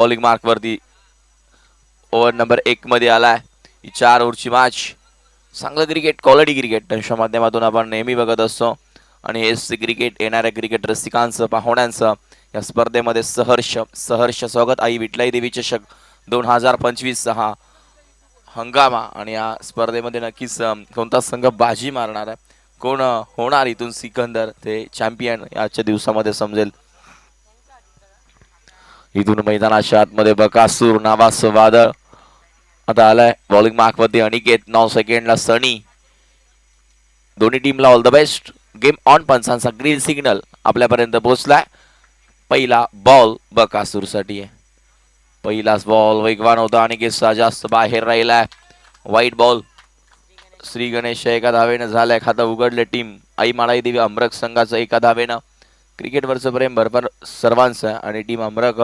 Bowling mark वरती over number 1 मध्ये आलाय. ही 4 ओव्हरची मॅच. चांगलं क्रिकेट, क्वालिटी क्रिकेट त्यांच्या माध्यमातून आपण नेहमी बघत असतो आणि हेच क्रिकेट येणाऱ्या क्रिकेट रसिकांचं पाहुण्यांचं या स्पर्धेमध्ये सहर्ष स्वागत. आई विठलाई देवी चषक 2025 हा हंगामा आणि या स्पर्धेमध्ये नक्कीच कोणता संघ बाजी मारणार आहे, कोण होणार इथून सिकंदर ते चॅम्पियन आजच्या दिवसामध्ये समजेल. इथून मैदानाच्या आतमध्ये बकासूर नावाचं वादळ आता आलाय. बॉलिंग मार्क वरती अनिकेत, 9 सेकंडला सनी. दोन्ही टीमला all the best. Game on पंचांचा ग्रीन सिग्नल आपल्यापर्यंत पोहोचलाय. पहिला बॉल बकासूर साठी आहे. पहिलाच बॉल वेगवान होता आणि केसा जास्त बाहेर राहिलाय. वाईट बॉल. श्री गणेश एका धावेनं झालंय खातं उघडले. टीम आई माळाई देवी अमरक संघाचं एका धावेनं. क्रिकेटवरचं प्रेम भरपूर सर्वांचं आणि टीम अमरक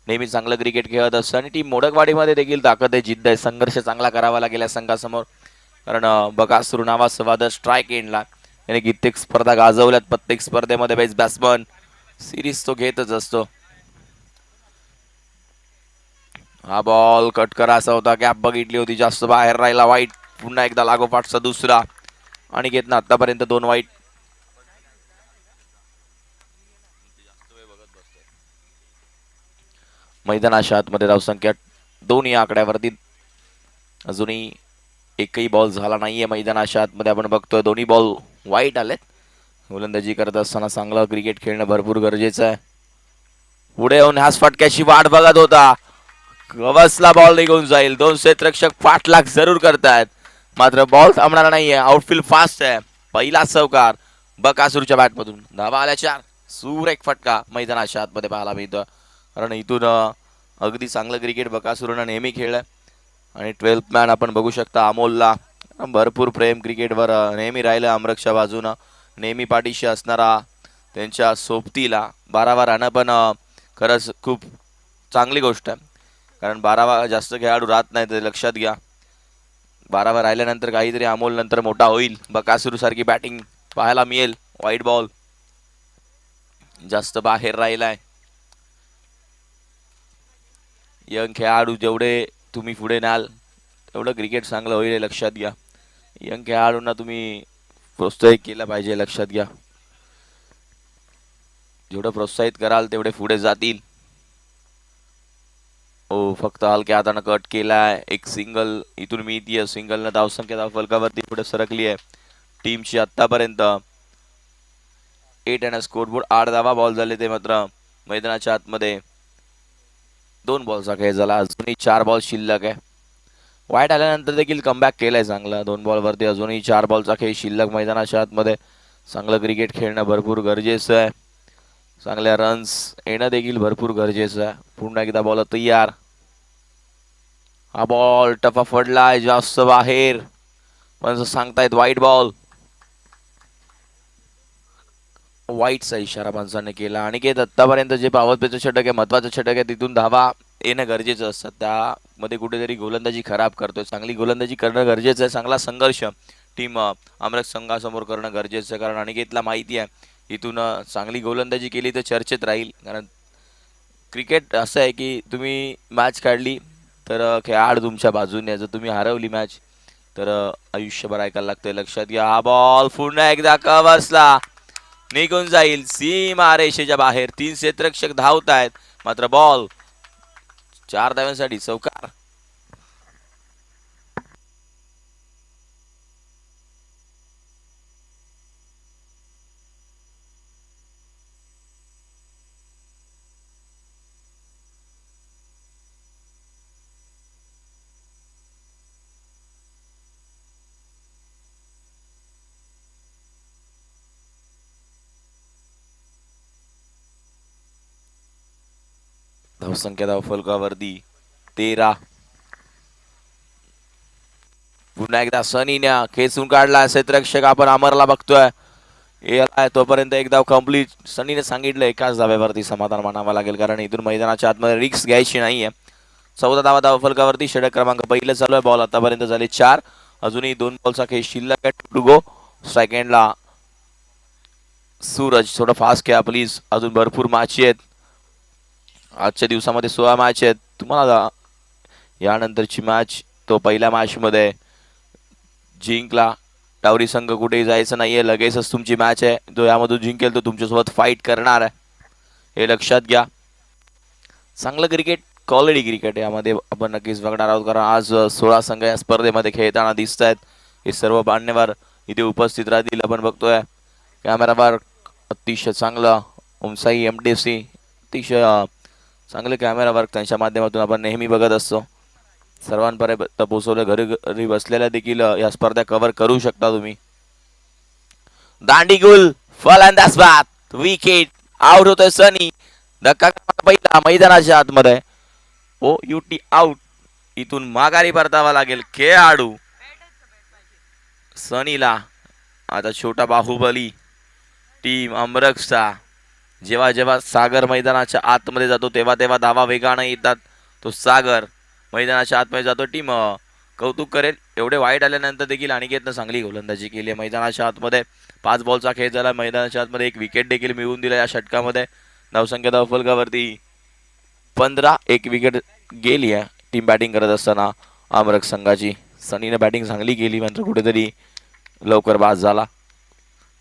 नेहमी चांगलं क्रिकेट खेळत असतं आणि टीम मोडकवाडीमध्ये देखील ताकद आहे, जिद्द आहे. संघर्ष चांगला करावा लागेल या संघासमोर, कारण बकासूर नावाचं वादळ स्ट्राईक एंडला याने कित्येक स्पर्धा गाजवल्यात. प्रत्येक स्पर्धेमध्ये बेस्ट बॅट्समन सिरीज तो घेतच असतो. हा बॉल कट करायचा होता, गॅप बघितली होती, जास्त बाहेर राहिला. वाईट. पुन्हा एकदा लागोपाठचा दुसरा आणि घेतला. आतापर्यंत 2 वाईट. मैदानाच्या आतमध्ये धावसंख्या 2 या आकड्यावरती. अजूनही एकही बॉल झाला नाहीये मैदानाच्या आतमध्ये. आपण बघतोय दोन्ही बॉल वाईट आलेत. गोलंदाजी करत असताना चांगलं क्रिकेट खेळणं भरपूर गरजेचं आहे. पुढे येऊन ह्याच फटक्याची वाट बघत होता. गवसला बॉल निघून जाईल. 2 क्षेत्ररक्षक पाठलाग जरूर करतायत, मात्र बॉल थांबणार नाहीये. आउटफील्ड फास्ट आहे. पहिला चौकार बकासूरच्या बॅटमधून. धावा आल्या 4. सुरेख फटका मैदानाच्या आतमध्ये पाहायला मिळतो, कारण इथून अगदी चांगलं क्रिकेट बकासूरनं नेहमी खेळलंय आणि 12th मॅन आपण बघू शकता अमोलला भरपूर प्रेम क्रिकेटवर नेहमी राहिलं. अमरकच्या बाजूनं नेहमी पाठीशी असणारा त्यांच्या सोबतीला 12वा राहणं पण खरंच खूप चांगली गोष्ट आहे, कारण 12वा जास्त खेळाडू राहत नाही, ते लक्षात घ्या. 12वा राहिल्यानंतर काहीतरी अमोल नंतर मोठा होईल. बकासूर सारखी बॅटिंग पाहायला मिळेल. वाईट बॉल. जास्त बाहेर राहिलाय. यंग खेळाडू जेवढे तुम्ही पुढे न्याल तेवढं क्रिकेट चांगलं होईल, लक्षात घ्या. यंग खेळाडूंना तुम्ही प्रोत्साहित केलं पाहिजे, लक्षात घ्या. जेवढं प्रोत्साहित कराल तेवढे पुढे जातील. हो, फक्त हलक्या हाताने कट केलाय. एक सिंगल इथून मिळतीये. सिंगलनं धावसंख्या धावफलकावरती पुढे सरकली आहे टीमची. आतापर्यंत 8 आणि स्कोरबोर्ड 8 धावा बॉल झाले ते मात्र मैदानाच्या आतमध्ये 2 बॉलचा खेळ झाला. अजूनही 4 बॉल शिल्लक आहे. वाईट आल्यानंतर देखील कमबॅक केलाय चांगला. 2 बॉलवरती अजूनही 4 बॉलचा खेळ शिल्लक मैदानाच्या आतमध्ये. चांगलं क्रिकेट खेळणं भरपूर गरजेचं आहे. चांगल्या रन्स येणं देखील भरपूर गरजेचं आहे. पुन्हा एकदा बॉल तयार. हा बॉल टफा पडलाय, जास्त बाहेर, पण सांगतायत वाईट बॉल. वाईटचा इशारा पंचांनी केला. आणि के आतापर्यंत जे पॉवर प्लेचं षटक आहे, महत्वाचं षटक आहे, तिथून धावा येणं गरजेचं असतं. त्यामध्ये कुठेतरी गोलंदाजी खराब करतोय. चांगली गोलंदाजी करणं गरजेचं आहे. चांगला संघर्ष टीम अमरक संघासमोर करणं गरजेचं आहे, कारण अनिकेतला माहिती आहे इथून चांगली गोलंदाजी केली तर चर्चेत राहील. कारण क्रिकेट असं आहे की तुम्ही मॅच काढली तर खेळाडू तुमच्या बाजूने, जर तुम्ही हरवली मॅच तर आयुष्यभर ऐकायला लागतंय, लक्षात घ्या. हा बॉल पुन्हा एकदा कव्हर्सला निघून जाईल. सीमा रेषेच्या बाहेर. 3 क्षेत्ररक्षक धावत आहेत, मात्र बॉल 4 धाव्यांसाठी चौकार. धावसंख्या धावफलकावरती 13. पुन्हा एकदा सनीने खेचून काढला क्षेत्ररक्षक. आपण अमरला बघतोय. तोपर्यंत एक धाव कंप्लीट. सनीने सांगितलं एकाच धाव्यावरती समाधान मानावं लागेल, कारण इथून मैदानाच्या आतमध्ये रिक्स घ्यायची नाहीये. 14 धावा धावफलकावरती. षटक क्रमांक 1 चालू आहे. बॉल आतापर्यंत झाले 4. अजूनही 2 बॉलचा खेळ शिल्लक आहे. To go. सेकंडला सूरज. थोडं फास्ट खेळा प्लीज, अजून भरपूर मॅची आहेत. आजच्या दिवसामध्ये 16 मॅच आहेत. तुम्हाला यानंतरची मॅच तो पहिल्या मॅच मध्ये जिंकला. टावरी संघ कुठेही जायचं नाहीये. लगेचच तुमची मॅच आहे. जो यामधून जिंकेल तो तुमच्यासोबत फाईट करणार आहे, हे लक्षात घ्या. चांगलं क्रिकेट, क्वालिटी क्रिकेट यामध्ये आपण नक्कीच बघणार आहोत. कारण आज 16 संघ या स्पर्धेमध्ये खेळताना दिसत आहेत. हे सर्व मान्यवर इथे उपस्थित राहतील. आपण बघतोय कॅमेरावर अतिशय चांगलं ओमसाई MTC, अतिशय चांगले कॅमेरा वर्क त्यांच्या माध्यमातून आपण नेहमी बघत असतो. सर्वांपर्यंत पोहोचवलं. घरी घरी बसलेल्या देखील या स्पर्धा कव्हर करू शकता तुम्ही. दांडीगुल फलंदाज बाद, विकेट, आउट होतोय सनी. धक्का पहिला मैदानाच्या आतमध्ये. OUT out. इथून माघारी परतावा लागेल खेळाडू सनीला. आता छोटा बाहुबली टीम अमरकचा जेव्हा जेव्हा सागर मैदानाच्या आतमध्ये जातो तेव्हा तेव्हा धावा वेगाने येतात. तो सागर मैदानाच्या आतमध्ये जातो. टीम कौतुक करेल. एवढे वाईट आल्यानंतर देखील अनिकेतनं चांगली गोलंदाजी केली आहे. मैदानाच्या आतमध्ये 5 बॉलचा खेळ झाला. मैदानाच्या आतमध्ये 1 विकेट देखील मिळवून दिला या षटकामध्ये. धावसंख्या धावफलकावरती 15, 1 विकेट गेली आहे टीम बॅटिंग करत असताना अमरक संघाची. सनीने बॅटिंग चांगली केली मात्र कुठेतरी लवकर बाद झाला.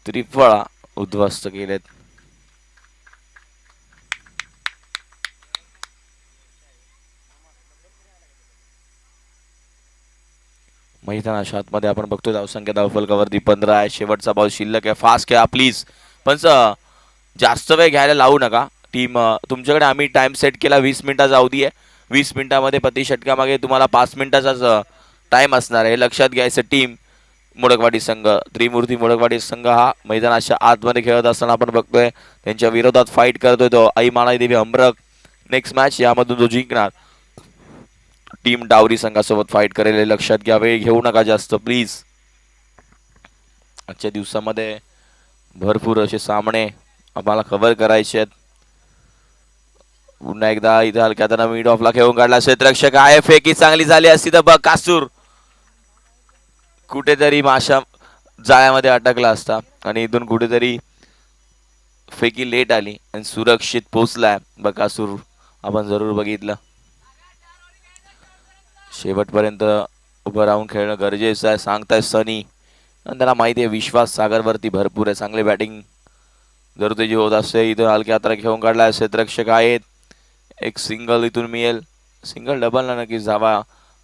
त्रिफळा उद्ध्वस्त केलेत. मैदानाच्या आतमध्ये आपण बघतोय धावसंख्या धावफलकावरती 15 आहे. शेवटचा बॉल शिल्लक आहे. फास्ट खेळा प्लीज. पण जास्त वेळ घ्यायला लावू नका. टीम तुमच्याकडे आम्ही टाइम सेट केला 20 मिनिटाचा अवधी आहे. 20 मिनिटामध्ये प्रति षटकामागे तुम्हाला 5 मिनिटाचाच टाइम असणार आहे, हे लक्षात घ्यायचं. टीम मोडकवाडी संघ, त्रिमूर्ती मोडकवाडी संघ हा मैदानाच्या आतमध्ये खेळत असताना आपण बघतोय त्यांच्या विरोधात फाईट करतोय तो आई देवी अमरक. नेक्स्ट मॅच यामधून जो जिंकणार टीम डावरी संघासोबत फाईट करेल, हे लक्षात घ्या. वेळ घेऊ नका जास्त प्लीज. आजच्या दिवसामध्ये भरपूर असे सामने आम्हाला कव्हर करायचे आहेत. पुन्हा एकदा इथे हलक्यात मिड ऑफला खेळून काढला क्षेत्ररक्षक आहे. फेकी चांगली झाली असती तर बकासूर कुठेतरी माशा जाळ्यामध्ये अटकला असता आणि इथून कुठेतरी फेकी लेट आली आणि सुरक्षित पोहोचलाय बकासूर. आपण जरूर बघितलं. शेवटपर्यंत उभं राहून खेळणं गरजेचं आहे सांगताय सनी. आणि त्याला माहिती आहे विश्वास सागरवरती भरपूर आहे. चांगली बॅटिंग जर त्याची होत असते. इथं हलक्या हाताला खेळून काढला क्षेत्ररक्षक आहेत. एक सिंगल इथून मिळेल. सिंगल डबलला नक्कीच धावा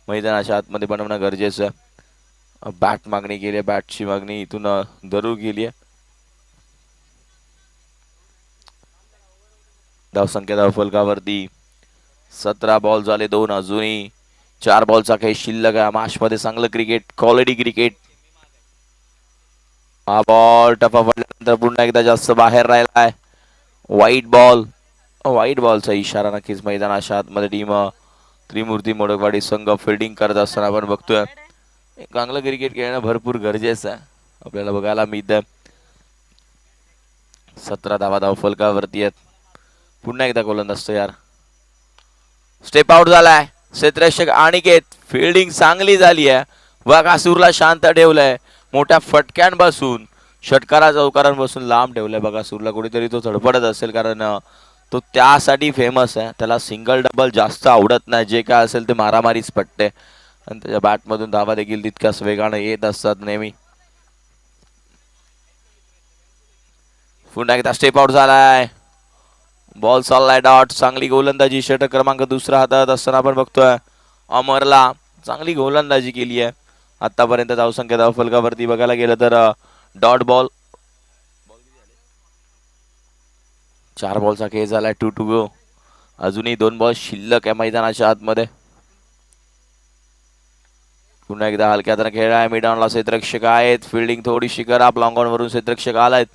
मैदानाच्या आतमध्ये बनवणं गरजेचं आहे. बॅट मागणी केली आहे. बॅटची मागणी इथून जरूर केली आहे. धावसंख्या धावफलकावरती 17 बॉल झाले 2. अजूनही 4 बॉलचा काही शिल्लक आहे. मॅचमध्ये चांगलं क्रिकेट, क्वालिटी क्रिकेट. हा बॉल टप्पा पडल्यानंतर पुन्हा एकदा जास्त बाहेर राहिला आहे. व्हाईट बॉलचा इशारा नक्कीच मैदानाच्या आतमध्ये टीम त्रिमूर्ती मोडकवाडी संघ फिल्डिंग करत असताना आपण बघतोय. चांगलं क्रिकेट खेळणं भरपूर गरजेचं आहे आपल्याला बघायला मिळतं. 17 धावा धावफलकावरती आहेत. पुन्हा एकदा गोलंदाज तयार. स्टेप आउट झालाय क्षेत्ररक्षक अनिकेत. फिल्डिंग चांगली झाली आहे. बकासूरला शांत ठेवलंय. मोठ्या फटक्यांपासून षटकारा चौकारांपासून लांब ठेवलंय बकासूरला. कुठेतरी तो धडपडत असेल कारण तो त्यासाठी फेमस आहे. त्याला सिंगल डबल जास्त आवडत नाही. जे काय असेल ते मारामारीच पटते आणि त्याच्या बॅटमधून धावा देखील तितक्याच वेगाने येत असतात नेहमी. पुन्हा एकदा स्टेप आउट झालाय. बॉल चाललाय डॉट. चांगली गोलंदाजी षटक क्रमांक 2 हातात असताना आपण बघतोय अमरला चांगली गोलंदाजी केली आहे आतापर्यंत. धावसंख्या धावफलकावरती बघायला गेलं तर डॉट बॉल. 4 बॉलचा खेळ झालाय. 2 to go. अजूनही 2 बॉल शिल्लक आहे मैदानाच्या आतमध्ये. पुन्हा एकदा हलक्यात खेळ आहे. मिडॉनला क्षेत्ररक्षक आहेत. फिल्डिंग थोडीशी खराब. लॉंग ऑन वरून क्षेत्ररक्षक आलायत.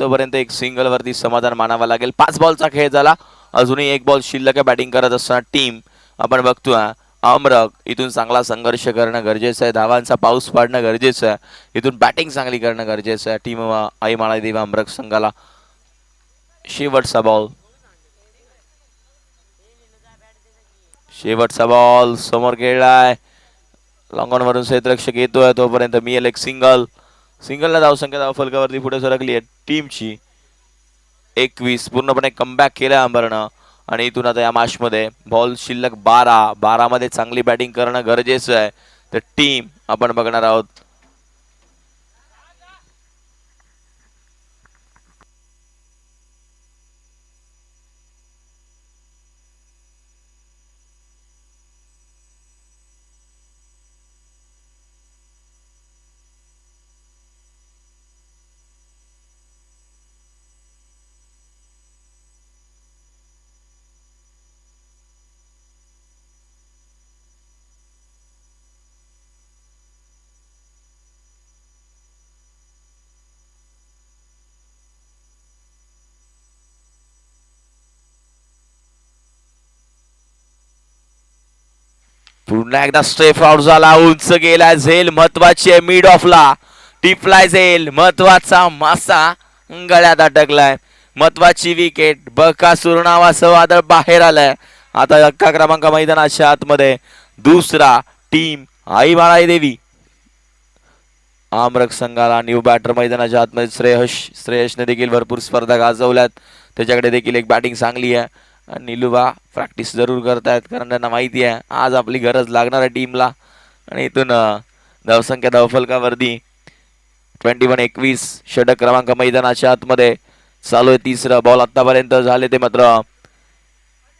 तोपर्यंत एक सिंगल वरती समाधान मानावा लागेल. 5 बॉलचा खेळ झाला. अजूनही 1 बॉल शिल्लक आहे. बॅटिंग करत असताना टीम आपण बघतोय अमरक. इथून चांगला संघर्ष करणं गरजेचं आहे. धावांचा पाऊस पाडणं गरजेचं आहे. इथून बॅटिंग चांगली करणं गरजेचं आहे. टीम आई माळादेवी अमरक संघाला शेवटचा बॉल. शेवटचा बॉल समोर खेळलाय. लॉंग ऑन वरून क्षेत्ररक्षक येतोय. तोपर्यंत मिळेल एक सिंगल. सिंगलला धावसंख्या धावफलकावरती पुढे सरकली आहे टीमची 21. पूर्णपणे कमबॅक केलाय अंबरनं. आणि इथून आता या मॅच मध्ये बॉल शिल्लक 12 मध्ये चांगली बॅटिंग करणं गरजेचं आहे. तर टीम आपण बघणार आहोत. पुन्हा एकदा स्ट्रेफ आउट झाला, उंच गेला झेल महत्वाची आहे. मिड ऑफला टिपलाय झेल, महत्वाचा मासा गळ्यात अटकलाय. महत्वाची विकेट. बकासूर नावाचं वादळ बाहेर आलंय. आता 11 क्रमांक मैदानाच्या आतमध्ये दुसरा टीम आई बाळाई देवी आमरक संघाला न्यू बॅटर मैदानाच्या आतमध्ये श्रेयसने देखील भरपूर स्पर्धा गाजवल्यात. त्याच्याकडे देखील एक बॅटिंग चांगली आहे. निलुबा प्रॅक्टिस जरूर करतायत कारण त्यांना माहिती आहे आज आपली गरज लागणार आहे टीमला. आणि इथून धावसंख्या धावफलकावरती 21 षटक क्रमांक मैदानाच्या आतमध्ये चालू आहे. तिसरा बॉल आतापर्यंत झाले ते मात्र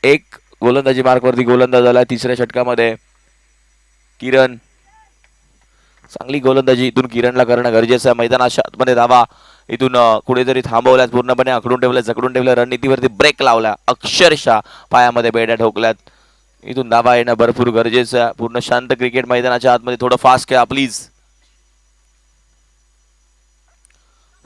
एक गोलंदाजी मार्कवरती गोलंदाज झाला तिसऱ्या षटकामध्ये. किरण चांगली गोलंदाजी इथून किरणला करणं गरजेचं आहे. मैदानाच्या आतमध्ये धावा इथून कुठेतरी थांबवल्यात, पूर्णपणे आखडून ठेवलं, जकडून ठेवलं, रणनीतीवरती ब्रेक लावला, अक्षरशः पायामध्ये बेड्या ठोकल्यात. इथून धावा येणं भरपूर गरजेचं आहे. पूर्ण शांत क्रिकेट मैदानाच्या आतमध्ये थोडं फास्ट खेळा प्लीज.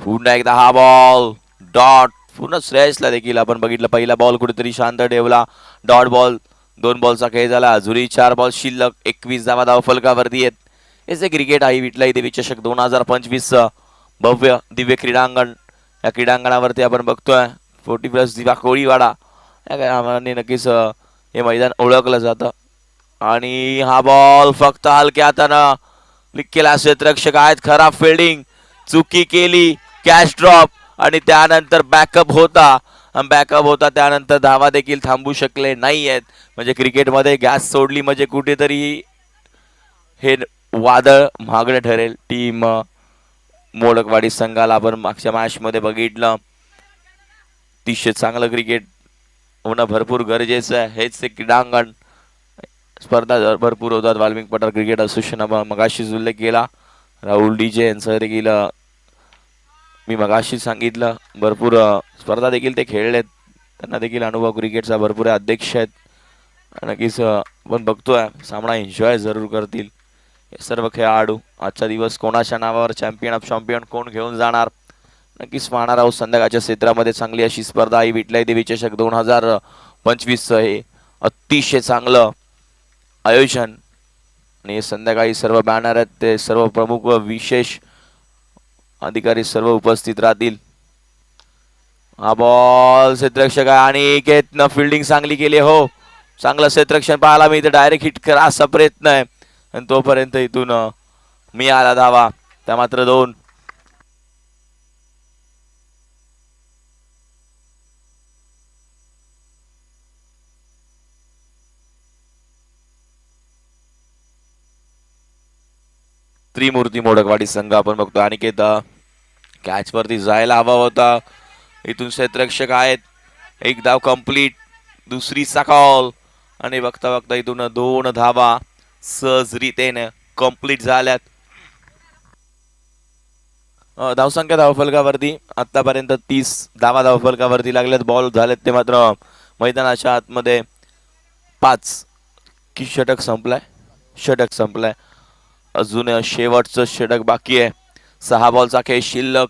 पुन्हा एकदा हा बॉल डॉट. पूर्ण श्रेयसला देखील आपण बघितलं पहिला बॉल कुठेतरी शांत ठेवला, डॉट बॉल. 2 बॉलचा खेळ झाला, अजूनही 4 बॉल शिल्लक, 21 धावा धावफलकावरती आहेत. हे क्रिकेट आई विठलाई देवी चषक 2025 भव्य दिव्य क्रीडांगण. या क्रीडांगणावरती आपण बघतोय 40+ दिवा कोळीवाडा या नावाने नक्कीच हे मैदान ओळखलं जातं. आणि हा बॉल फक्त हलक्या हातानं क्लिक केला. क्षेत्ररक्षक आहेत, खराब फिल्डिंग, चुकी केली, कॅच ड्रॉप आणि त्यानंतर बॅकअप होता त्यानंतर धावा देखील थांबू शकले नाही आहेत. म्हणजे क्रिकेटमध्ये गॅस सोडली म्हणजे कुठेतरी हे वादळ महागडं ठरेल. टीम मोडकवाडी संघाला आपण मागच्या मॅच मध्ये बघितलं, अतिशय चांगलं क्रिकेट होणं भरपूर गरजेचं आहे. हेच ते क्रीडांगण. स्पर्धा भरपूर होतात. वाल्मिक पठार क्रिकेट असोसिएशन मगाशीच उल्लेख केला. राहुल डीजे यांचं देखील मी मगाशी सांगितलं, भरपूर स्पर्धा देखील ते खेळलेत, त्यांना देखील अनुभव क्रिकेटचा भरपूर अध्यक्ष आहेत. नक्कीच आपण बघतोय सामना एन्जॉय जरूर करतील हे सर्व खेळाडू. आजचा दिवस कोणाच्या नावावर चॅम्पियन ऑफ चॅम्पियन कोण घेऊन जाणार नक्कीच पाहणार आहोत. संध्याकाळच्या क्षेत्रामध्ये चांगली अशी स्पर्धा आई विठलाई देवी चषक 2025 हे अतिशय चांगलं आयोजन. आणि संध्याकाळी सर्व बॅनर आहेत ते सर्व प्रमुख व विशेष अधिकारी सर्व उपस्थित राहतील. हा बॉल क्षेत्ररक्षक आणि एकेतनं फिल्डिंग चांगली केली. हो, चांगलं क्षेत्ररक्षण पाहायला मी इथे डायरेक्ट हिट करा असा प्रयत्न आहे आणि तोपर्यंत इथून मी आला धावा. त्या मात्र 2. त्रिमूर्ती मोडकवाडी संघ आपण बघतो. अनिकेत कॅच वरती जायला हवा होता. इथून क्षेत्ररक्षक आहेत, एक धाव कंप्लीट, दुसरीचा कॉल आणि बघता बघता इथून 2 धावा सहजरितेने कंप्लीट झाल्यात. धावसंख्या धावफलकावरती आतापर्यंत 30 धावा धावफलकावरती लागल्यात. बॉल झालेत ते मात्र मैदानाच्या आतमध्ये 5 की षटक संपलाय. अजून शेवटचं षटक बाकी आहे. 6 बॉलचा खेळ शिल्लक.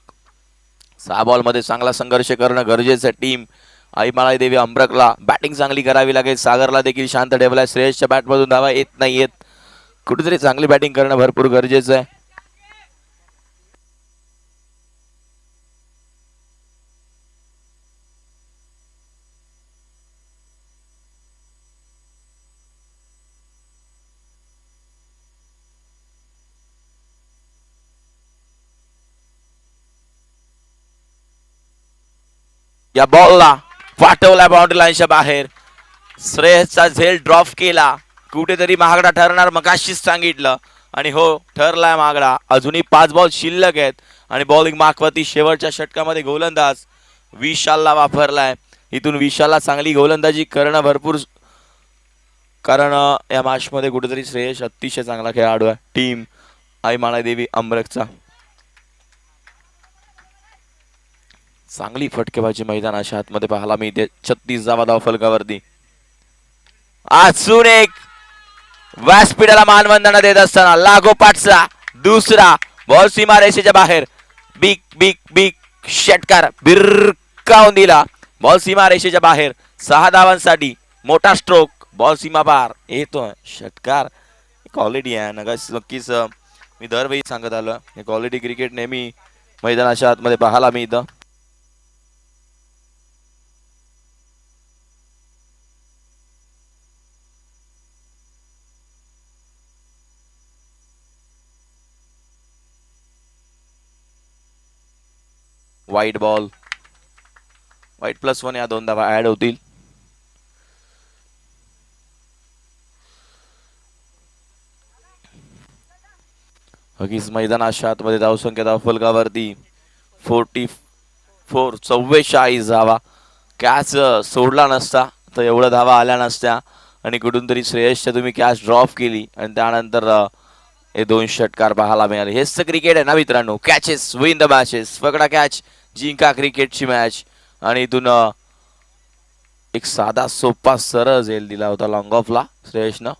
6 बॉलमध्ये चांगला संघर्ष करणं गरजेचं आहे. टीम आई बाळाई देवी अमरकला बॅटिंग चांगली करावी लागेल. सागरला देखील शांत ठेवलाय. श्रेयसच्या बॅटमधून धावा येत नाहीयेत. कुठेतरी चांगली बॅटिंग करणं भरपूर गरजेचं आहे. या बॉलला पाठवला बाउंड्री लाईनच्या बाहेर. श्रेयसचा झेल ड्रॉप केला, कुठेतरी महागडा ठरणार मगाशीच सांगितलं आणि हो ठरलाय महागडा. अजूनही 5 बॉल शिल्लक आहेत आणि बॉलिंग मागवती शेवटच्या षटकामध्ये गोलंदाज विशालला वापरलाय. इथून विशालला चांगली गोलंदाजी करणं भरपूर, कारण या मॅच मध्ये कुठेतरी श्रेयस अतिशय चांगला खेळाडू आहे. टीम आई माळादेवी अमृतचा चांगली फटकेबाजी मैदानाच्या आतमध्ये पाहायला मिळते. 36 धावा धावफलकावरती. अजून एक व्यासपीठाला मानवंदना देत असताना लागोपाठचा दुसरा बॉल सीमारेषेच्या बाहेर. बिग बिग बिग षटकार बिरकावून दिला. बॉल सीमारेषेच्या बाहेर. 6 धावांसाठी मोठा स्ट्रोक. बॉल सीमा पार येतोय. षटकार क्वालिटी आहे नक्कीच. मी दरवेळी सांगत आलो हे क्वालिटी क्रिकेट नेहमी मैदानाच्या आतमध्ये पाहायला मिळतं. वाईट बॉल. वाईट +1 या 2 धावा ऍड होतील. हकीच मैदानाच्या आतमध्ये धावसंख्या धावफलकावरती 44 धावा. कॅच सोडला नसता तर एवढ्या धावा आल्या नसत्या आणि कुठून तरी श्रेयसच्या तुम्ही कॅच ड्रॉप केली आणि त्यानंतर हे 2 षटकार पाहायला मिळाले. हेच तर क्रिकेट आहे ना मित्रांनो. Catches win the matches. पकडा कॅच जिंका क्रिकेटची मॅच. आणि इथून एक साधा सोपा सरळ झेल दिला होता लॉंग ऑफला श्रेयसनं.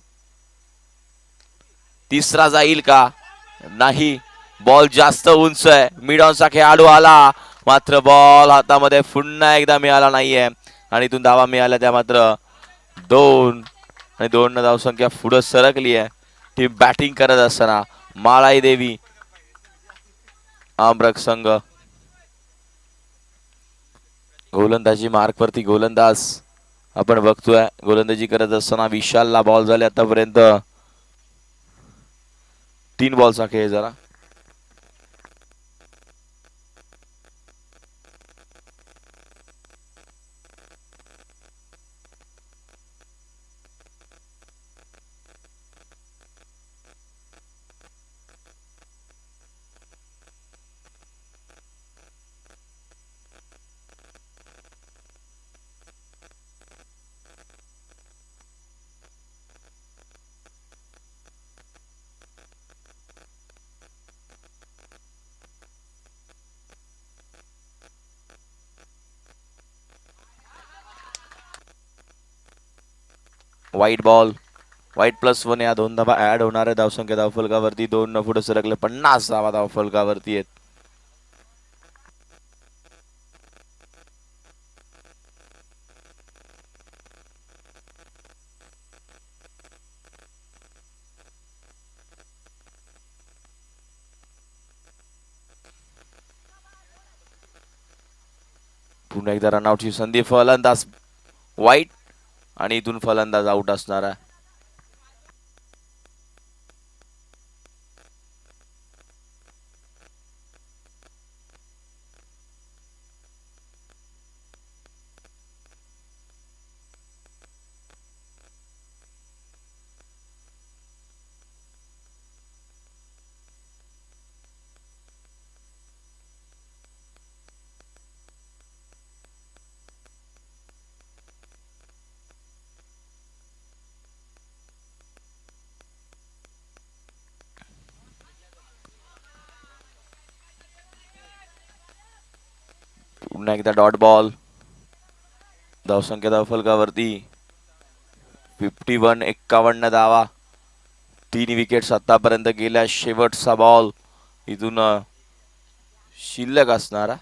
तिसरा जाईल का? नाही. बॉल जास्त उंच आहे. मिड ऑनचा खेळाडू आला मात्र बॉल हातामध्ये पुन्हा एकदा मिळाला नाहीये आणि इथून धावा मिळाल्या त्या मात्र 2 आणि 2 न धावसंख्या पुढे सरकली आहे. टीम बॅटिंग करत असताना माळाई देवी आमरक संघ गोलंदाजी मार्कवरती गोलंदाज आपण बघतोय. गोलंदाजी करत असताना विशालला बॉल झाले आतापर्यंत 3 बॉलचा खेळ. जरा वाईट बॉल. वाईट +1 या 2 धावा ऍड होणार आहे धावसंख्या धावफलकावरती. 2 न पुढे सरकले. 50 धावा धावफलकावरती आहेत. पुन्हा एकदा रनआउटची संधी. फलंदाज वाईट आणि इथून फलंदाज आउट असणार आहे. पुन्हा एकदा डॉट बॉल. धावसंख्या धावफलकावरती 51 धावा. 3 विकेट्स आतापर्यंत गेल्या. शेवटचा बॉल इथून शिल्लक असणारा.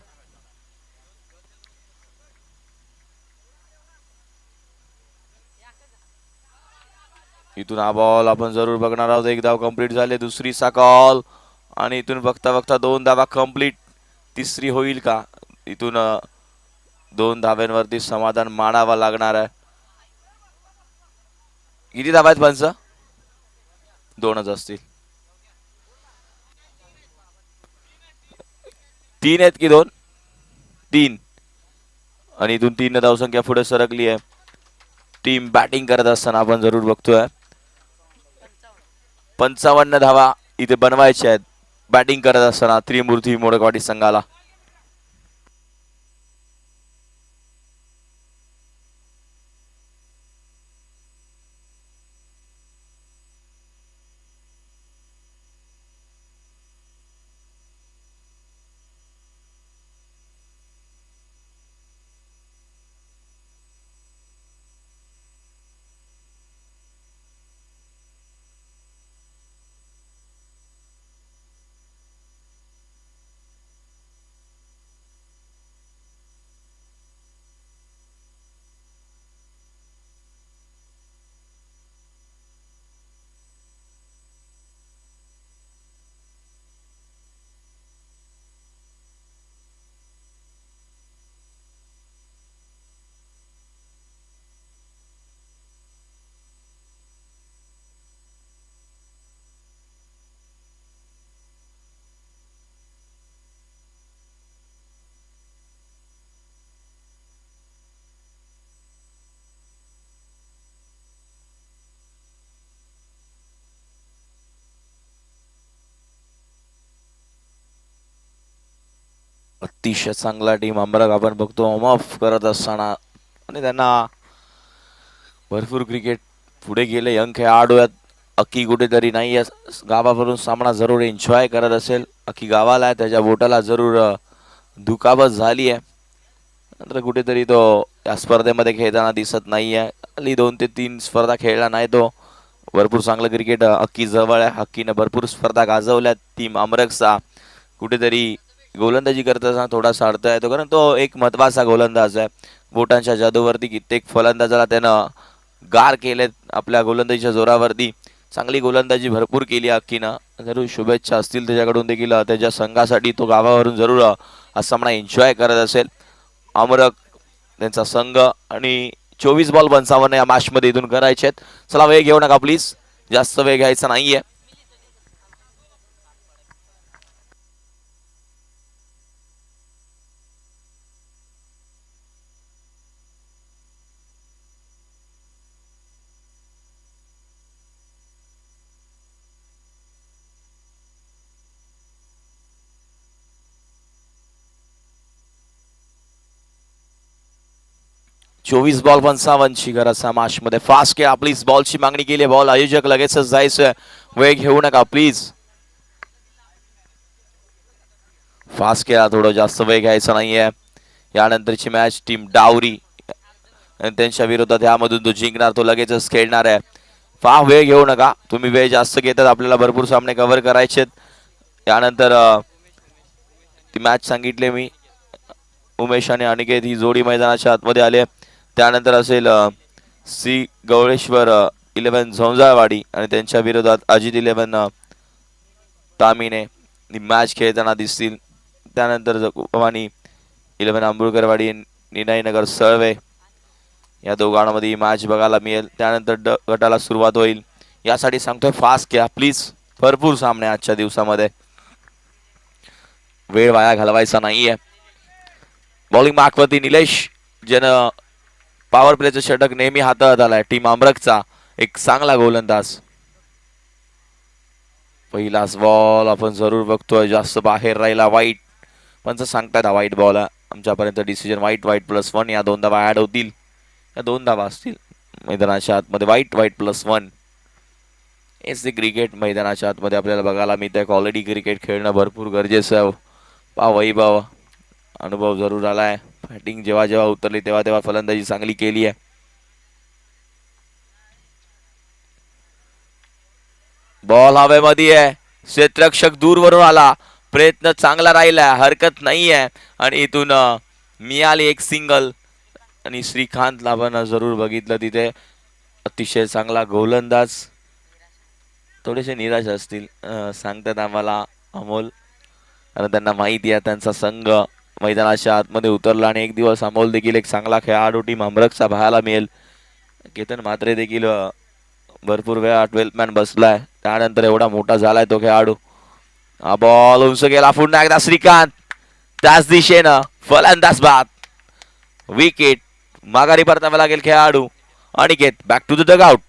इथून हा बॉल आपण जरूर बघणार आहोत. 1 धाव कंप्लीट झाले. दुसरीचा कॉल आणि इथून बघता बघता 2 धावा कंप्लीट. तिसरी होईल का? इथून 2 धाव्यांवरती समाधान मानावा लागणार आहे. किती धावा आहेत पंच? 2च असतील. 3 आहेत की 2? 3. आणि इथून 3 धावसंख्या पुढे सरकली आहे. टीम बॅटिंग करत असताना आपण जरूर बघतोय. 55 धावा इथे बनवायच्या आहेत बॅटिंग करत असताना त्रिमूर्ती मोडकवाडी संघाला. अतिशय चांगला टीम अमरक आपण बघतो ऑफ करत असताना आणि त्यांना भरपूर क्रिकेट पुढे गेले. यंग खेळाडू आहेत. अक्की कुठेतरी नाही गावावरून सामना जरूर एन्जॉय करत असेल. अक्की गावाला त्याच्या बोटाला जरूर दुखापत झाली आहे. नंतर कुठेतरी तो या स्पर्धेमध्ये खेळताना दिसत नाही आहे. हल्ली 2 ते 3 स्पर्धा खेळला नाही तो. भरपूर चांगलं क्रिकेट अक्की जवळ आहे. अक्कीने भरपूर स्पर्धा गाजवल्यात. टीम अमरकचा कुठेतरी गोलंदाजी करताना थोडासा अडथळा येतो कारण तो एक महत्त्वाचा गोलंदाज आहे. बोटांच्या जादूवरती कित्येक फलंदाजाला त्यानं गार केलेत. आपल्या गोलंदाजीच्या जोरावरती चांगली गोलंदाजी भरपूर केली अक्कीनं. जरूर शुभेच्छा असतील त्याच्याकडून देखील त्याच्या संघासाठी. तो गावावरून जरूर हा सामना एन्जॉय करत असेल. अमरक त्यांचा संघ आणि 24 बॉल 55 या मॅचमध्ये इथून करायचे आहेत. चला वेळ घेऊ नका प्लीज. जास्त वेळ घ्यायचा नाहीये. चोवीस बॉल 55 घराचा मॅच मध्ये फास्ट खेळा प्लीज. बॉलची मागणी केली. बॉल आयोजक लगेचच जायचं. वेळ घेऊ नका प्लीज. फास्ट खेळा. थोडं जास्त वेळ घ्यायचा नाहीये. यानंतरची मॅच टीम डावरी त्यांच्या विरोधात यामधून तो जिंकणार. तो लगेचच खेळणार आहे. फार वेळ घेऊ नका. तुम्ही वेळ जास्त घेतात. आपल्याला भरपूर सामने कव्हर करायचे. यानंतर ती मॅच सांगितले मी. उमेश आणि अनिकेत ही जोडी मैदानाच्या आतमध्ये आले. त्यानंतर असेल सी गवळेश्वर 11 झोंजाळवाडी आणि त्यांच्या विरोधात अजित 11 तामिने मॅच खेळताना दिसतील. त्यानंतर भवानी 11 आंबुळकरवाडी निनाईनगर सळवे या दोघांमध्ये मॅच बघायला मिळेल. त्यानंतर गटाला सुरुवात होईल. यासाठी सांगतोय फास्ट घ्या प्लीज. भरपूर सामने आजच्या दिवसामध्ये. वेळ वाया घालवायचा नाहीये. बॉलिंग मार्कवरती निलेश ज्यानं पॉवर प्लेचं षटक नेहमी हातात आलाय. टीम अमरकचा एक चांगला गोलंदाज. पहिलाच बॉल आपण जरूर बघतोय. जास्त बाहेर राहिला. वाईट पंच सांगतायत हा वाईट बॉल. आमच्यापर्यंत डिसिजन वाईट +1 या 2 धावा ऍड होतील. या 2 धावा असतील मैदानाच्या आतमध्ये. वाईट +1 हेच ते क्रिकेट मैदानाच्या आतमध्ये आपल्याला बघायला मिळतंय. क्वालिटी क्रिकेट खेळणं भरपूर गरजेचं आहे. पा वैभव अनुभव जरूर आलाय. बॅटिंग जेव्हा जेव्हा उतरली तेव्हा तेव्हा फलंदाजी चांगली केली आहे. बॉल हवेमध्ये आहे. क्षेत्ररक्षक दूरवरून आला. प्रयत्न चांगला राहिला. हरकत नाही आहे. आणि इथून मिळाली एक सिंगल. आणि श्रीकांतला आपण जरूर बघितलं तिथे. अतिशय चांगला गोलंदाज. थोडेसे निराश असतील सांगतात आम्हाला अमोल. कारण त्यांना माहिती आहे त्यांचा संघ मैदानाच्या आतमध्ये उतरला. आणि एक दिवस अमोल देखील एक चांगला खेळाडू टीम अमरकचा पाहायला मिळेल. केतन म्हात्रे देखील भरपूर वेळा 12 मॅन बसलाय. त्यानंतर एवढा मोठा झालाय तो खेळाडू. हा बॉल उंच गेला. पुन्हा एकदा श्रीकांत त्याच दिशेनं फलंदाज बाद. विकेट. माघारी परतावा लागेल खेळाडू. Aniket back to the dugout.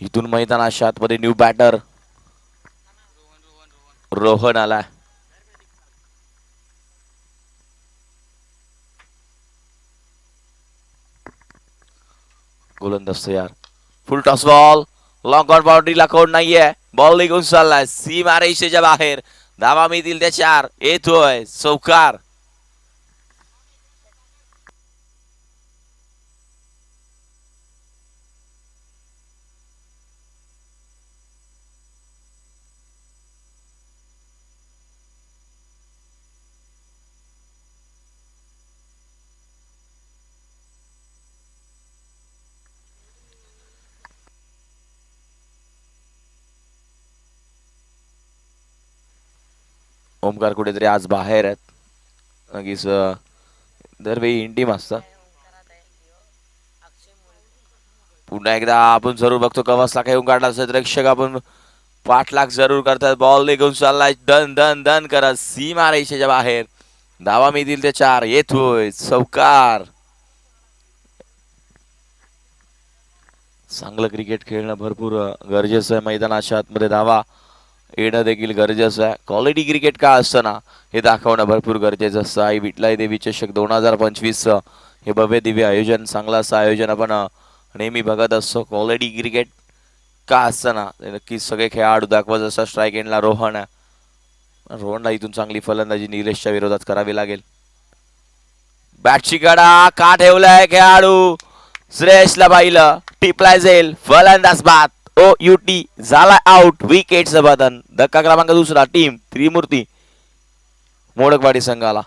इथून मैदानाच्या आतमध्ये न्यू बॅटर रोहन आला. गोलंदाज तयार. Full toss ball. Long on बाउंड्रीला कोण नाहीये. बॉल निघून चाललाय सीमा रेषेच्या बाहेर. धावा मिळतील त्या 4. येतोय चौकार. ओमकार कुठेतरी आज बाहेर आहेत. नक्कीच दरवेळी इंटीम असतात. पुन्हा एकदा आपण जरूर बघतो कवसला घेऊन काढला रक्षक आपण पाठलाग जरूर करतात. बॉल निघून चाललाय दन दन दन करत सीमा रेषेच्या बाहेर. धावा मिळतील ते 4. येतोय चौकार. चांगलं क्रिकेट खेळणं भरपूर गरजेचं आहे. मैदानाच्या आतमध्ये धावा येणं देखील गरजेचं आहे. क्वालिटी क्रिकेट का असतं ना हे दाखवणं भरपूर गरजेचं असतं. आई विठलाई देवी चषक 2025 हे भव्य दिव्य आयोजन, चांगलं असं आयोजन आपण नेहमी बघत असतो. क्वालिटी क्रिकेट का असतं ना नक्कीच सगळे खेळाडू दाखवत असतात. स्ट्राईक एंडला रोहन आहे. रोहनला इथून चांगली फलंदाजी निलेशच्या विरोधात करावी लागेल. बॅटची कडा का ठेवलाय खेळाडू श्रेयसला पाहिलं. टिपलाय जाईल. फलंदाज बाद. ओ युटी झाला आउट. विकेटचं बदन. धक्का क्रमांक 2 टीम त्रिमूर्ती मोडकवाडी संघाला.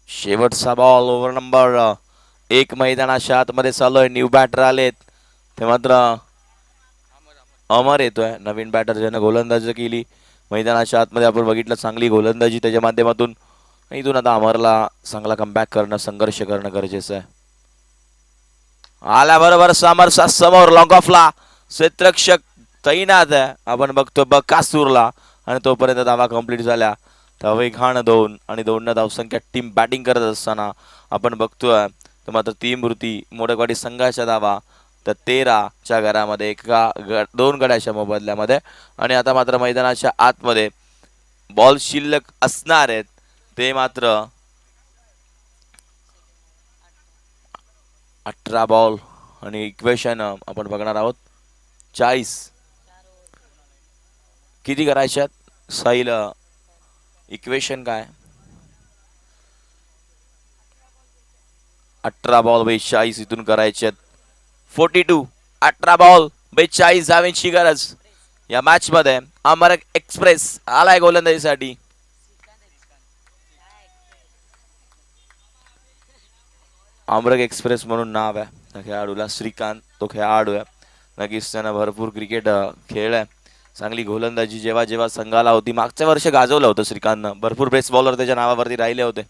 शेवटचा बॉल ओव्हर नंबर 1 मैदानाच्या आतमध्ये चालू आहे. न्यू बॅटर आलेत ते मात्र अमर येतोय. नवीन बॅटर ज्यानं गोलंदाजी केली मैदानाच्या आतमध्ये आपण बघितलं चांगली गोलंदाजी त्याच्या माध्यमातून. इथून आता अमरला चांगला कमबॅक करणं संघर्ष करणं गरजेचं आहे. आल्याबरोबर समरसा समोर लॉंग ऑफला क्षेत्ररक्षक तैनात आहे. आपण बघतो बकासूरला आणि तोपर्यंत धावा कंप्लीट झाल्या. तवे खान 2 आणि 2 धावसंख्या. टीम बॅटिंग करत असताना आपण बघतोय तर मात्र त्रिमूर्ती मोडकवाडी संघाच्या धावा तर 13च्या घरामध्ये 2 गड्याच्या मोबदल्यामध्ये. आणि आता मात्र मैदानाच्या आतमध्ये बॉल शिल्लक असणार आहेत ते मात्र 18 बॉल आणि इक्वेशन आपण बघणार आहोत 40. किती करायच्यात साईल इक्वेशन काय? 18 बॉल 42 इथून करायच्यात 42. 18 बॉल 42 धावांची गरज या मॅच मध्ये. अमर एक्सप्रेस आलाय गोलंदाजीसाठी. अमरक एक्सप्रेस म्हणून नाव आहे त्या खेळाडूला. श्रीकांत तो खेळाडू आहे. नक्कीच त्यानं भरपूर क्रिकेट खेळलाय. चांगली गोलंदाजी जेव्हा जेव्हा संघाला होती. मागच्या वर्षी गाजवलं होतं श्रीकांतनं. भरपूर बेस्ट बॉलर त्याच्या नावावरती राहिले होते.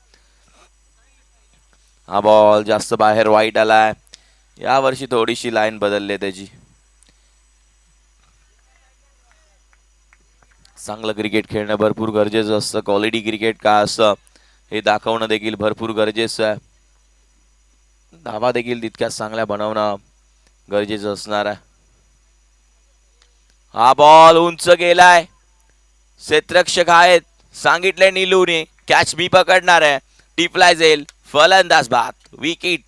हा बॉल जास्त बाहेर वाईट आलाय. या वर्षी थोडीशी लाईन बदलली त्याची. चांगलं क्रिकेट खेळणं भरपूर गरजेचं असतं. क्वालिटी क्रिकेट काय असतं हे दाखवणं देखील भरपूर गरजेचं आहे. धावा देखील तितक्याच चांगल्या बनवणं गरजेचं असणार आहे. हा बॉल उंच गेलाय. क्षेत्ररक्षक आहेत, सांगितले नीलूने कॅच मी पकडणार आहे. टिपलाय जाईल, फलंदाज बाद, विकेट.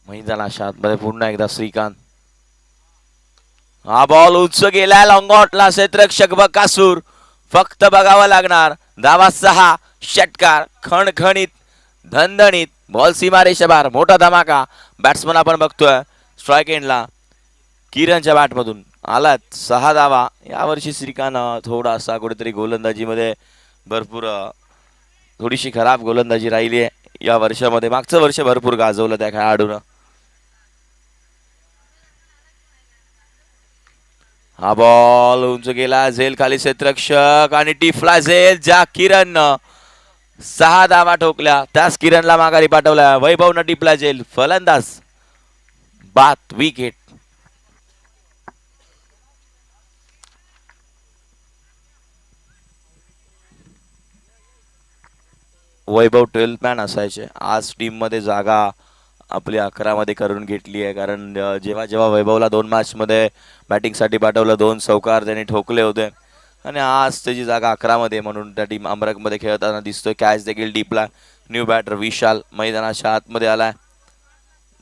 मैदानाच्या आतमध्ये पुन्हा एकदा श्रीकांत. हा बॉल उंच गेलाय, लॉंगॉटला क्षेत्ररक्षक बकासूर. फक्त बघावं लागणार. धावा 6, षटकार खणखणीत धनधणीत. बॉल सीमारेषा बाहेर, मोठा धमाका. बॅट्समन आपण बघतोय स्ट्राईक एंडला किरणच्या बॅटमधून आलात 6 धावा. यावर्षी श्रीकांत थोडासा कुठेतरी गोलंदाजीमध्ये भरपूर थोडीशी खराब गोलंदाजी राहिली आहे या वर्षामध्ये. मागचं वर्ष भरपूर गाजवलं त्या खेळाडूनं. हा बॉल उंच गेला, झेल खाली क्षेत्ररक्षक आणि टिफला झेल. ज्या किरण 6 धावा ठोकल्या त्याच किरणला माघारी पाठवल्या. वैभवनं टिपला झेल, फलंदाज बाद, विकेट. वैभव 12 मॅन असायचे, आज टीम मध्ये जागा आपली 11 मध्ये करून घेतली आहे. कारण जेव्हा जेव्हा वैभवला 2 मॅच मध्ये बॅटिंगसाठी पाठवलं, 2 चौकार त्यांनी ठोकले होते आणि आज त्याची जागा 11 मध्ये म्हणून त्या टीम अमरकमध्ये खेळताना दिसतोय. कॅच देखील डीपला. न्यू बॅटर विशाल मैदानाच्या आतमध्ये आलाय.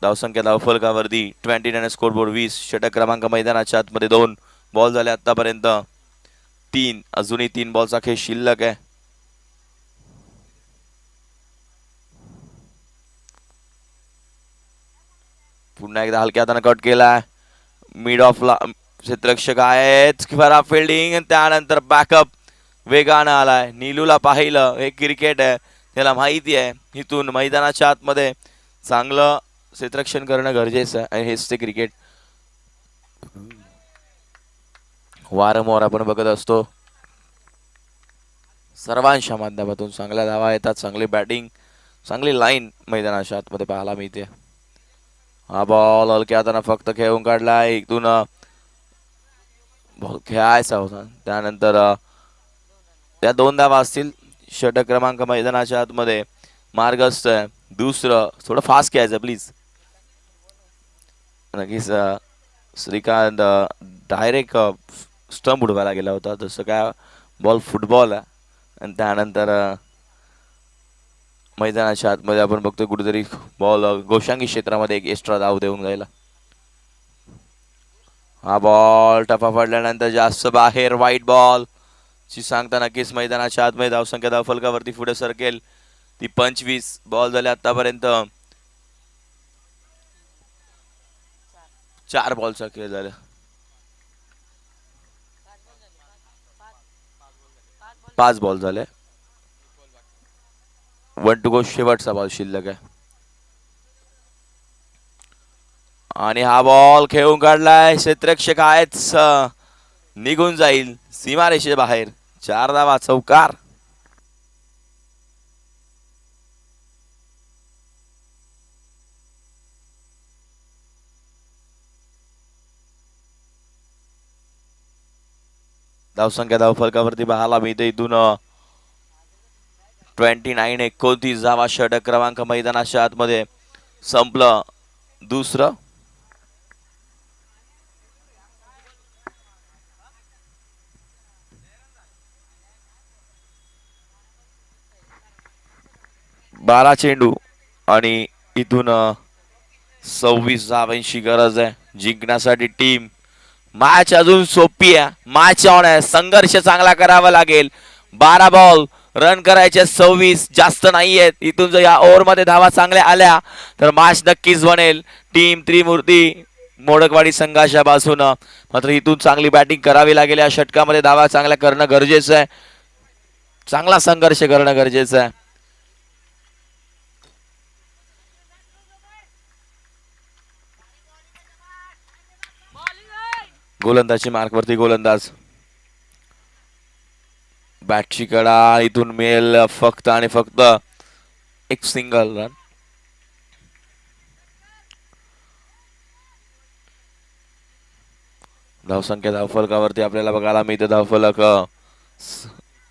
धावसंख्या धावफलकावरती 29 स्कोरबोर्ड 20. षटक क्रमांक मैदानाच्या आतमध्ये 2 बॉल झाले आतापर्यंत 3. अजूनही 3 बॉलचा खेळ शिल्लक आहे. पुन्हा एकदा हलक्या हाताने कट केलाय. मिड ऑफला क्षेत्ररक्षक आहेत, खराब फिल्डिंग. त्यानंतर बॅकअप वेगानं आलाय. नीलूला पाहिलं, हे क्रिकेट आहे, त्याला माहिती आहे इथून मैदानाच्या आतमध्ये चांगलं क्षेत्ररक्षण करणं गरजेचं आहे आणि हेच ते क्रिकेट. वारंवार आपण बघत असतो सर्वांच्या माध्यमातून चांगल्या धावा येतात, चांगली बॅटिंग, चांगली लाईन मैदानाच्या आतमध्ये पाहायला मिळते. हा बॉल हलक्या हाताने फक्त खेळून काढला. इथून बॉल खेळायचा होता. त्यानंतर त्या 2 धावा असतील. षटक क्रमांक मैदानाच्या आतमध्ये मार्गस्थ आहे. दुसरं थोडं फास्ट खेळायचं प्लीज. नक्कीच श्रीकांत डायरेक्ट स्टंप उडवायला गेला होता, जसं काय बॉल फुटबॉल आहे. आणि त्यानंतर मैदानाच्या आतमध्ये आपण बघतोय कुठेतरी बॉल गोशांगी क्षेत्रामध्ये एक एक्स्ट्रा धाव देऊन जायला. हा बॉल टफा पडल्यानंतर जास्त बाहेर, वाईट बॉल ची सांगता नक्कीच मैदानाच्या आतमध्ये धावसंख्या धावफलकावरती पुढे सरकेल. ती 25 बॉल झाले आतापर्यंत. 4 बॉलचा खेळ झाला. 5 बॉल झाले. 1 टू गो, शेवटचा बॉल शिल्लक आहे. आणि हा बॉल खेळून काढलाय. क्षेत्ररक्षक आहेत, निघून जाईल सीमारेषे बाहेर. 4 धावा, चौकार. धावसंख्या धावफलकावरती पाहायला मिळते इथून 29-29 धावा. षटक क्रमांक मैदानाच्या आतमध्ये संपलं दुसरं. बारा चेंडू आणि इथून 26 धावांची गरज आहे जिंकण्यासाठी. टीम मॅच अजून सोपी आहे, मॅच ऑन आहे, संघर्ष चांगला करावा लागेल. 12 बॉल रन करायचे 26, जास्त नाही आहेत. इथून जर या ओव्हरमध्ये धावा चांगल्या आल्या तर मॅच नक्कीच बनेल टीम त्रिमूर्ती मोडकवाडी संघाच्या बाजूनं. मात्र इथून चांगली बॅटिंग करावी लागेल. या षटकामध्ये धावा चांगल्या करणं गरजेचं आहे. चांगला संघर्ष करणं गरजेचं आहे. गोलंदाजी मार्कवरती गोलंदाज बॅटची कडा इथून मिळेल फक्त आणि फक्त एक सिंगल रन. धावसंख्या धावफलकावरती आपल्याला बघायला मिळते. धावफलक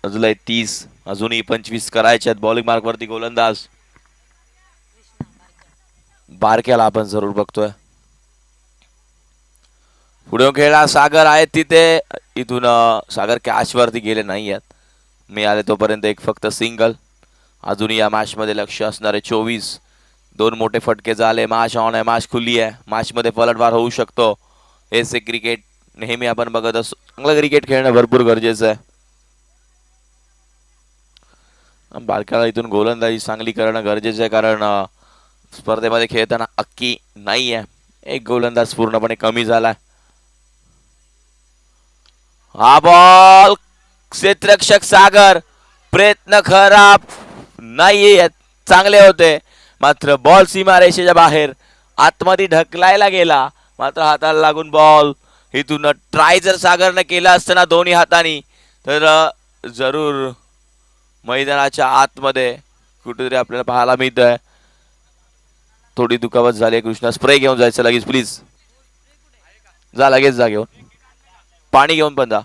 अजूनही 30, अजूनही 25 करायचे आहेत. बॉलिंग मार्कवरती गोलंदाज बारक्याला आपण जरूर बघतोय. पुढे खेळा सागर आहेत तिथे. इथून सागर कॅच वरती गेले नाही आहेत. मी आले तोपर्यंत एक फक्त सिंगल. अजूनही या मॅच मध्ये लक्ष असणारे 24. 2 मोठे फटके झाले. मॅच ऑन आहे, मॅच खुली आहे. मॅच मध्ये पलटवार होऊ शकतो. हेच एक क्रिकेट नेहमी आपण बघत असतो. चांगलं क्रिकेट खेळणं भरपूर गरजेचं आहे. बारक्याला इथून गोलंदाजी चांगली करणं गरजेचं आहे, कारण स्पर्धेमध्ये खेळताना अक्की नाही आहे. एक गोलंदाज पूर्णपणे कमी झालाय. हा बॉल क्षेत्ररक्षक सागर प्रयत्न खराब नाही, चांगले होते, मात्र बॉल सीमारेषेच्या बाहेर आतमध्ये ढकलायला गेला. मात्र हाताला लागून बॉल. इथून ट्राय जर सागरने केला असताना दोन्ही हातानी तर जरूर मैदानाच्या आतमध्ये कुठेतरी आपल्याला पाहायला मिळतंय. थोडी दुखापत झाली. कृष्णा स्प्रे घेऊन जायचं लगेच प्लीज. जा लगेच जा घेऊन. पाणी घेऊन पण जा.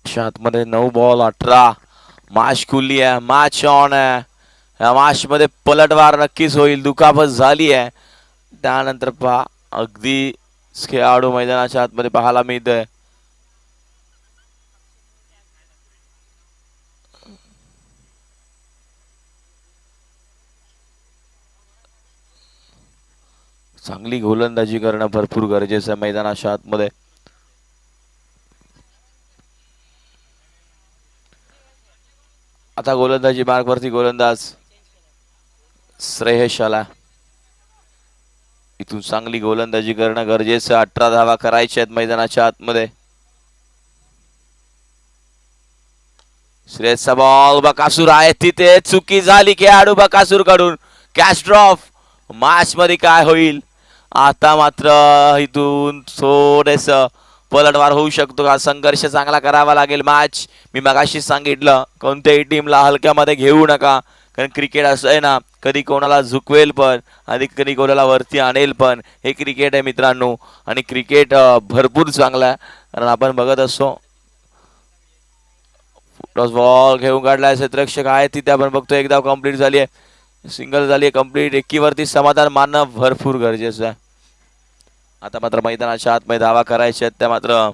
आतमध्ये 9 बॉल 18. मॅच खुली आहे, मॅच ऑन आहे. या मॅच मध्ये पलटवार नक्कीच होईल. दुखापत झाली आहे त्यानंतर पहा अगदी खेळाडू मैदानाच्या आतमध्ये पाहायला मिळतोय. चांगली गोलंदाजी करणं भरपूर गरजेचं आहे मैदानाच्या आतमध्ये. आता गोलंदाजी मार्गवरती गोलंदाज श्रेयश आला. इथून चांगली गोलंदाजी करणं गरजेचं. 18 धावा करायच्या आहेत मैदानाच्या आतमध्ये. श्रेयसचा बॉल बकासूर आहे तिथे. चुकी झाली खेळाडू बकासूर कडून. Catch drop. मॅच मध्ये काय होईल आता? मात्र इथून थोडेस पलटवार होऊ शकतो का? संघर्ष चांगला करावा लागेल. मॅच मी मगाशी सांगितलं कोणत्याही टीमला हलक्यामध्ये घेऊ नका, कारण क्रिकेट असं आहे ना, कधी कोणाला झुकवेल पण आणि कधी कोणाला वरती आणेल पण. हे क्रिकेट आहे मित्रांनो, आणि क्रिकेट भरपूर चांगला आहे, कारण आपण बघत असतो. बॉल घेऊन काढलाय क्षेत्ररक्षक आहे तिथे. आपण बघतो एक धाव कंप्लीट झाली आहे, सिंगल झाली आहे कंप्लीट. एकीवरती समाधान मानणं भरपूर गरजेचं आहे. आता मात्र मैदानाच्या आतमध्ये धावा करायच्या आहेत त्या मात्र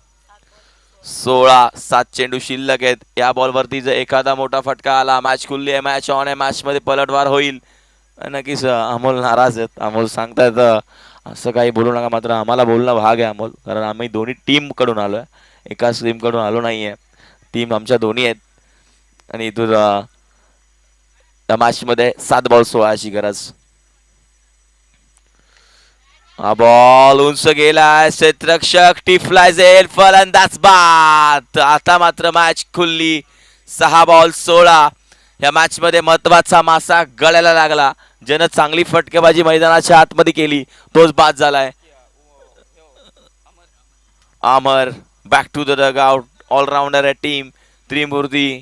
16. 7 चेंडू शिल्लक आहेत. या बॉलवरती जर एखादा मोठा फटका आला, मॅच खुलली आहे, मॅच ऑन आहे, मॅच मध्ये पलटवार होईल. नक्कीच अमोल नाराज आहेत. अमोल सांगतायत असं काही बोलू नका, मात्र आम्हाला बोलणं भाग आहे अमोल, कारण आम्ही दोन्ही टीम कडून आलोय, एकाच टीम कडून आलो नाहीये. टीम आमच्या दोन्ही आहेत आणि इथून त्या मॅच मध्ये 7 बॉल 16ची गरज. हा बॉल उंच गेलाय. क्षेत्ररक्षक टिफलाय जाईल. फलंदाज बाद. आता मात्र मॅच खुलली. 6 बॉल 16. या मॅच मध्ये महत्वाचा मासा गळ्याला लागला. ज्यानं चांगली फटकेबाजी मैदानाच्या आतमध्ये केली तोच बाद झालाय. Amar back to the dugout. Allrounder आहे टीम त्रिमूर्ती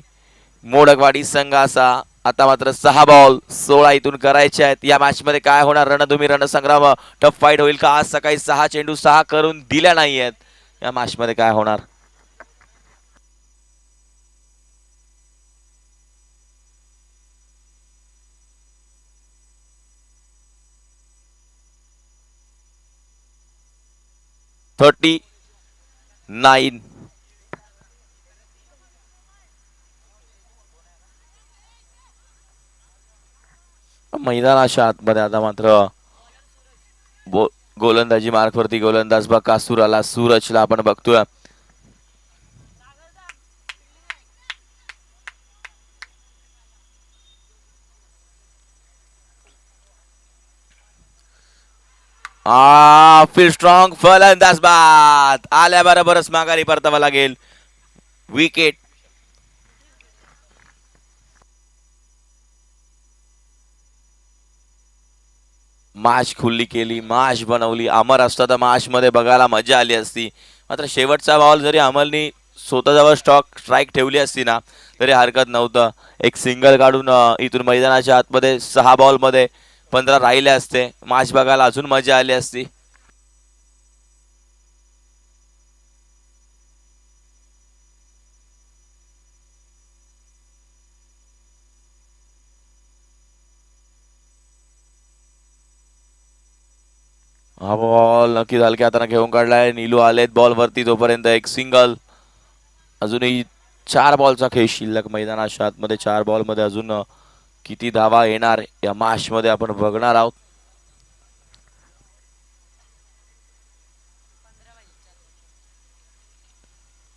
मोडकवाडी संघाचा आता मात्र 6 बॉल 16 इथून करायचे आहेत. या मॅच मध्ये काय होणार? रणधुमी रणसंग्राम, टफ फाईट होईल का? आज सकाळी 6 चेंडू 6 करून दिल्या नाहीयेत. या मॅच मध्ये काय होणार? थर्टी 9. मैदानाच्या आतमध्ये आता मात्र गोलंदाजी मार्कवरती गोलंदाज बकासूर आला. सूरजला आपण बघतोय. फील स्ट्रॉंग फलंदाज बाद आल्याबरोबरच माघारी परतावा लागेल. विकेट. मॅच खुल्ली केली, मॅच बनवली. अमर असता तर मॅच मध्ये बघायला मजा आली असती. मात्र शेवटचा बॉल जरी अमलनी स्वतःजवळ स्ट्राईक ठेवली असती ना तरी हरकत नव्हतं. एक सिंगल काढून इथून मैदानाच्या आतमध्ये 6 बॉल मध्ये 15 राहिले असते. मॅच बघायला अजून मजा आली असती. हा बॉल नक्की हलक्या हाताने घेऊन काढलाय. नीलू आलेत बॉल वरती. तोपर्यंत एक सिंगल. अजूनही 4 बॉलचा खेळ शिल्लक मैदानाच्या आतमध्ये. 4 बॉल मध्ये अजून किती धावा येणार या मॅच मध्ये आपण बघणार आहोत.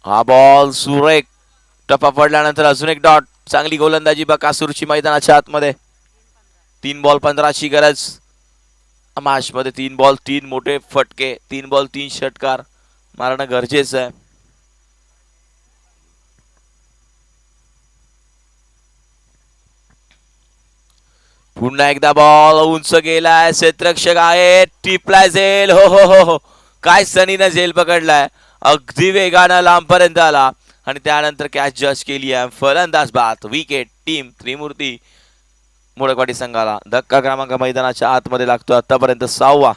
हा बॉल सुरेख टप्पा पडल्यानंतर अजून एक डॉट. चांगली गोलंदाजी बकासूरची मैदानाच्या आतमध्ये. 3 बॉल 15ची गरज. मॅच मध्ये 3 बॉल 3 मोठे फटके, 3 बॉल 3 षटकार मारणं गरजेचं आहे. पुन्हा एकदा बॉल उंच गेलाय. क्षेत्ररक्षक आहे. टिपलाय झेल. हो हो हो हो काय सनीनं झेल पकडलाय. अगदी वेगानं लांबपर्यंत आला आणि त्यानंतर कॅच जज केली आहे. फलंदाज बाद. विकेट. टीम त्रिमूर्ती मोडकवाडी संघाला धक्का क्रमांक मैदानाच्या आतमध्ये लागतो. आतापर्यंत 6वा.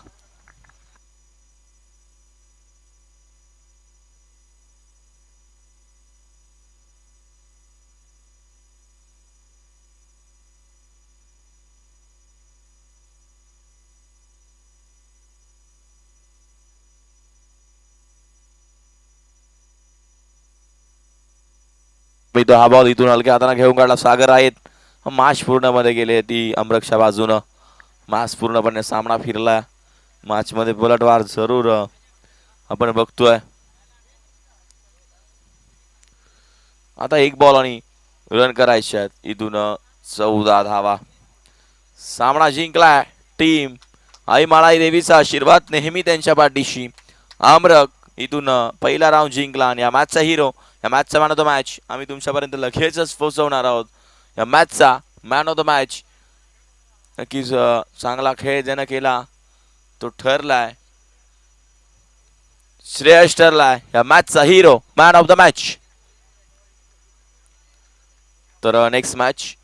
हा बॉल इथून हलक्या हाताने घेऊन काढला. सागर आहेत. मॅच पूर्ण मध्ये गेले ती अमरकच्या बाजूनं. मॅच पूर्णपणे सामना फिरला. मॅच मध्ये पलटवार जरूर आपण बघतोय. आता 1 बॉल आणि रन करायचे आहेत. इथून 14 धावा. सामना जिंकलाय टीम. आई माळाई देवीचा आशीर्वाद नेहमी त्यांच्या पाठीशी. अमरक इथून पहिला राऊंड जिंकला आणि या मॅचचा हिरो, या मॅचचा मॅन ऑफ द मॅच आम्ही तुमच्यापर्यंत लगेचच पोहोचवणार आहोत. या मॅचचा मॅन ऑफ द मॅच नक्कीच चांगला खेळ ज्यानं केला तो ठरलाय. श्रेयस ठरलाय या मॅचचा hero, man of the match. तर नेक्स्ट मॅच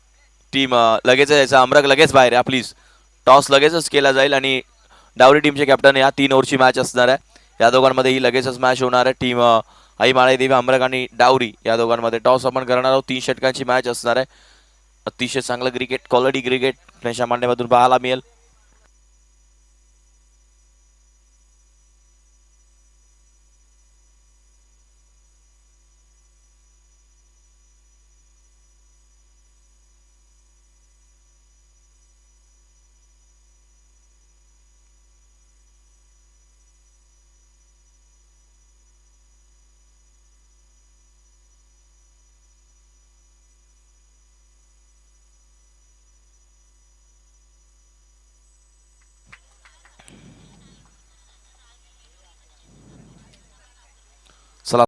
टीम लगेच यायचा. अमरक लगेच बाहेर या प्लीज. टॉस लगेचच केला जाईल आणि डावरी टीमचे कॅप्टन या 3 ओव्हरची मॅच असणार आहे. या दोघांमध्ये ही लगेचच मॅच होणार आहे. टीम आई माळाई देवी अमरक आणि डावरी या दोघांमध्ये टॉस आपण करणार आहोत. 3 षटकांची मॅच असणार आहे. अतिशय चांगलं क्रिकेट, क्वालिटी क्रिकेट गणेशा मांडेमधून पाहायला मिळेल.